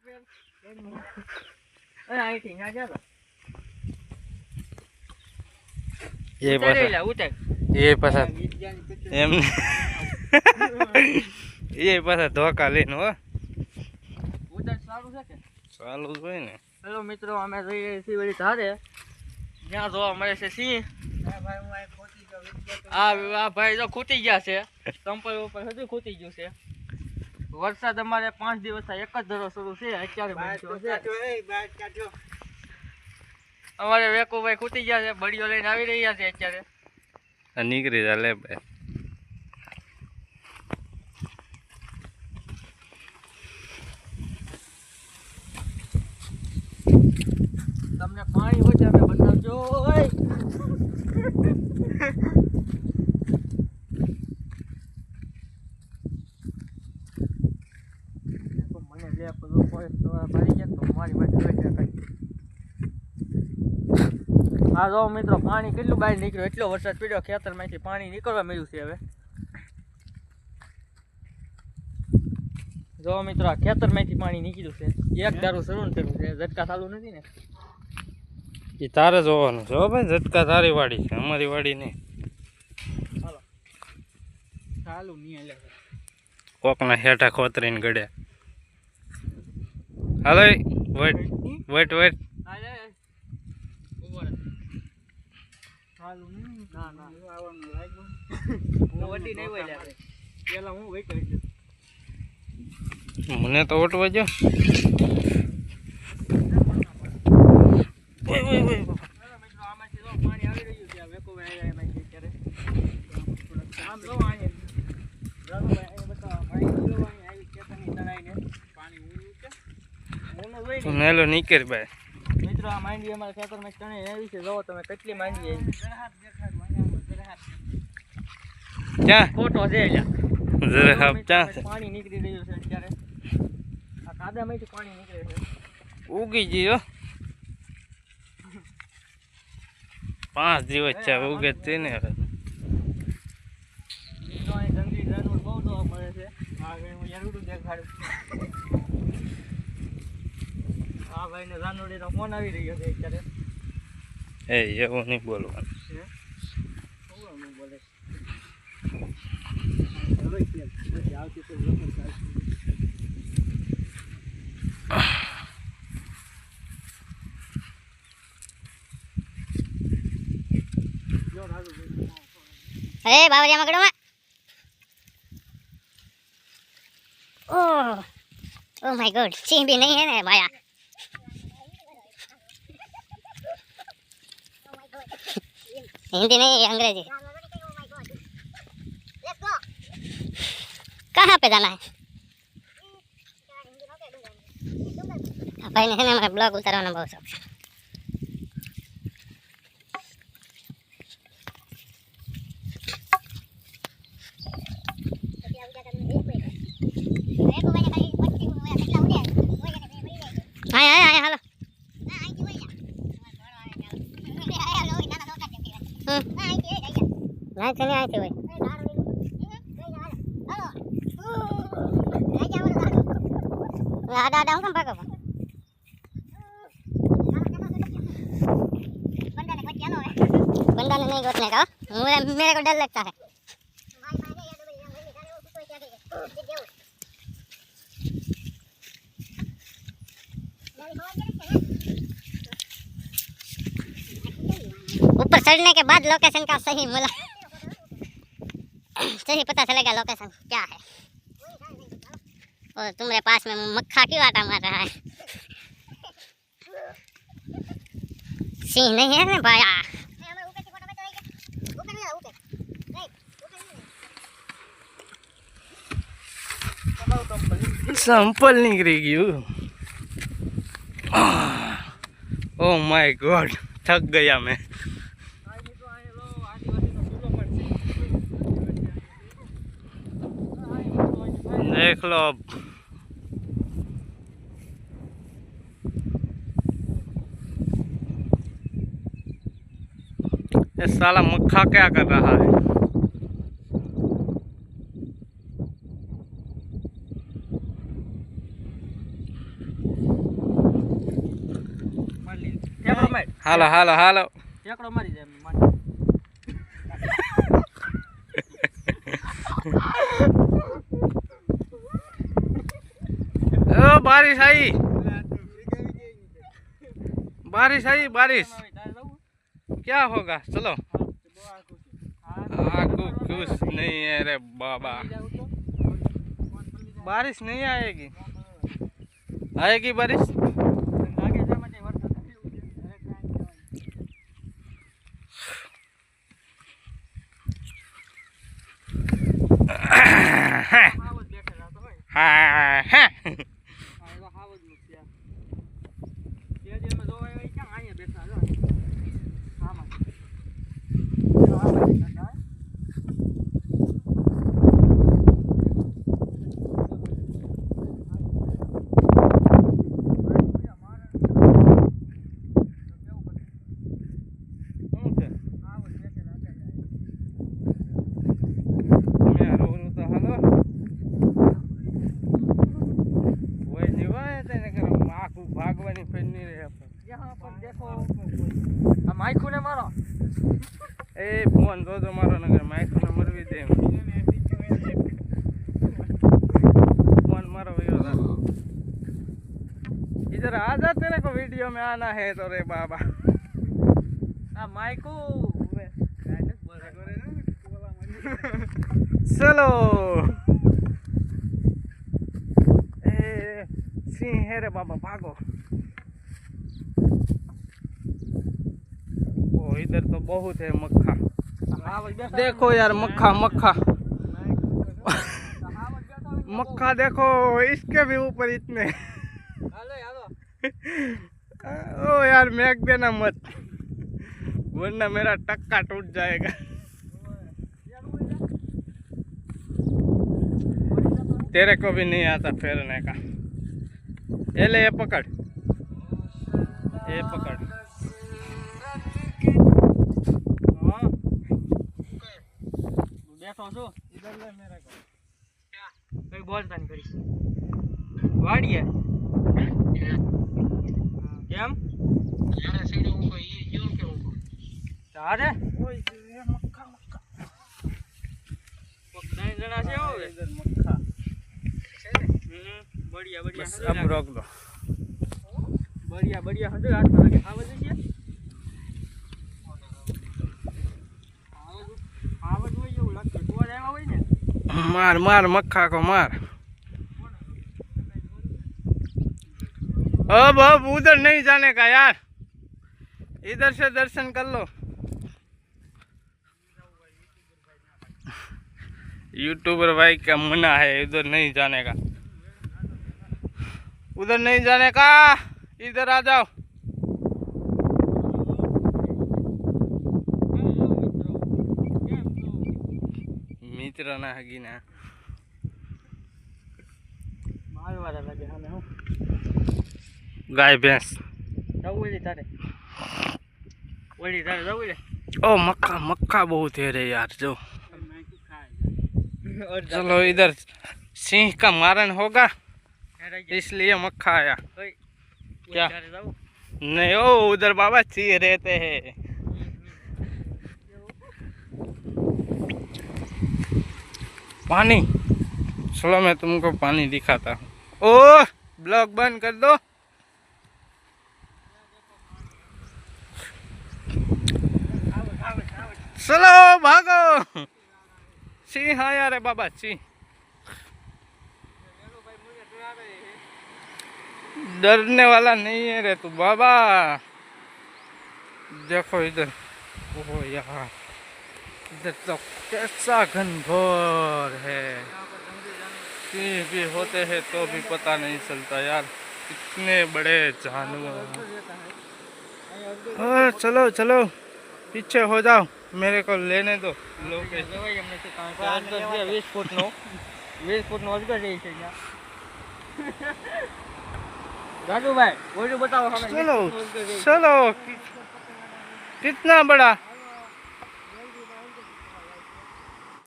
ये पासा एम ये पासा धोका लेने हो चालू है ने। हेलो मित्रों, અમે જઈએ છીએ વળી ધારે, ત્યાં જોવા મળે છે સિંહ। આ ભાઈ જો ખૂટી ગયા છે, સંપલ ઉપર હજુ ખૂટી ગયું છે। વરસાદ અમારે 5 દિવસથી એક જ ધરો શરૂ છે, અત્યારે બંધ થયો છે। અમારે વેકુભાઈ ખૂટી ગયા છે, બળીઓ લઈને આવી રહ્યા છે અત્યારે। નીકળી જા લે ભાઈ। તમને પાણી હોય અમે બતાવજો। મને લે બધું ફોરેસ્ટ મારી ગયા તો મારી વાત। હા જો મિત્રો, પાણી કેટલું બહાર નીકળ્યું, એટલો વરસાદ પડ્યો, ખેતરમાંથી પાણી નીકળવા મળ્યું છે। હવે જો મિત્રો, આ ખેતરમાંથી પાણી નીકળ્યું છે, એક ધારું શરૂ થયું છે, ઝટકા ચાલુ નથી ને। એ તારે જોવાનું છે ભાઈ, ઝટકા તારી વાડી છે, અમારી વાડી નહીં। હાલો ચાલુ નહીં લે કોકના હેઠા ખોતરીને ગળે। હાલો વેટ વેટ વેટ ચાલુ નહીં। ના ના આવવાનું લાગ્યું, હું વટી નહીં હોય લે, પેલા હું વેટ કરી દઉં। મને તો ઓટવા જો આમાંથી પાણી આવી રહ્યું છે, વેકોભાઈ એમાંથી અત્યારે આમ જો અહીંયા આવી ખેતરની તણાઈને પાણી ઊંડું છે, ઊંડું જોઈ ને નેલો નીકળ ભાઈ। મિત્રો, આ માંડવી અમારા ખેતરમાં તણાઈ આવી છે, જોવો તમે કેટલી માંડવી આવી। ક્યાં ફોટો છે જરા હાપ ક્યાં છે? પાણી નીકળી રહ્યું છે અત્યારે, આ કાદામાંથી પાણી નીકળે છે। ઉગી ગયો 5 દિવસ છે, ઉગે જ ને હવે। તો અહીં જંગલી જાનવર બહુ જોવા મળે છે। આ હું યારું દેખાડું, આ ભાઈને જાનવરીનો ફોન આવી રહ્યો છે અત્યારે। એ એવું નહીં બોલવાનું। બોલે अरे बावरिया मगड़ो में ओह ओह माय गॉड, सिंह भी नहीं है ना भाया। हिंदी नहीं, अंग्रेजी। कहाँ पे जाना है भाई? नहीं मैं ब्लॉग उतारवाना बहुत शौक है। आया आया आया हेलो नहीं चले आए थे भाई। आधा आधा हूँ कम पाको बंदा ने नहीं गोतने का, मेरे को डर लगता है। ऊपर चढ़ने के बाद लोकेशन का सही सही पता चलेगा लोकेशन क्या है। और तुम्हारे पास में मक्खा क्यों आटा मार रहा है? सिंह नहीं है ना भाया। संपल निकली गયું। ओह माय गॉड, थक गया मैं। देख लो अब ये साला मक्खा क्या कर रहा है? માર હાલો હાલો હાલો એકડો મારી જાય માર ओ बारिश आई बारिश आई बारिश क्या होगा चलो आगू कुछ नहीं है रे बाबा बारिश नहीं आएगी आएगी बारिश हाँ हाँ भागवानी फिर नहीं रहे यहाँ पर देखो माइक ने मारो ए फोन दो तो मारो नगर माइक नंबर भी दे फोन मारो भैया इधर आ जा तेरे को वीडियो में आना है तो रे बाबा माइको चलो ए सिंह है रे बाबा भागो ओ इधर तो बहुत है मक्खा देखो यार मक्खा मक्खा मक्खा देखो इसके भी ऊपर इतने ओ यार महक देना मत वरना मेरा टक्का टूट जाएगा तेरे को भी नहीं आता फेरने का ये ले ये पकड़ बैठो छो इधर ले मेरे को क्या कोई बोलता नहीं करी वाड़ी है કેમ યાર સાઈડ ઊંકો ઈ યો કે ઊંકો તારે ઓય એ મક્ખા મક્ખા પકડાઈ જણા છે હવે ઇધર મક્ખા છે ને બઢિયા બઢિયા બસ अब रोक दो બઢિયા બઢિયા હજુ હાથ માં લાગે આવા જઈએ આવાજ હોય એવું લાગતું તો આવ્યા હોય ને मार मार मक्खा को मार अब उधर नहीं जाने का यार इधर से दर्शन कर लो यूट्यूबर भाई का मना है इधर नहीं जाने का उधर नहीं जाने का इधर आ जाओ मित्र ना हगी ना મારવાળા લાગે હામે હું गाय भैंस જવું છે તારે ઓલી તારે જવું છે ओ मक्खा मक्खा बहुत है रे यार जो चलो इधर सिंह का मारण होगा इसलिए मक्खा आया क्या नहीं ओ उधर बाबा सिंह रहते हैं पानी चलो मैं तुमको पानी दिखाता हूँ ओ ब्लॉग बंद कर दो चलो भागो सिंह आया रे बाबा सिंह डरने वाला नहीं है रे तू बाबा देखो इधर ओह यार इधर तो कैसा घनघोर है सिंह भी होते हैं तो भी पता नहीं चलता यार इतने बड़े जानवर चलो चलो पीछे हो जाओ मेरे को लेने दो लोकेशन 20 ફૂટનો અજગર રહી છે ત્યાં રાજુભાઈ ઓલું બતાવો સામે चलो चलो कितना बड़ा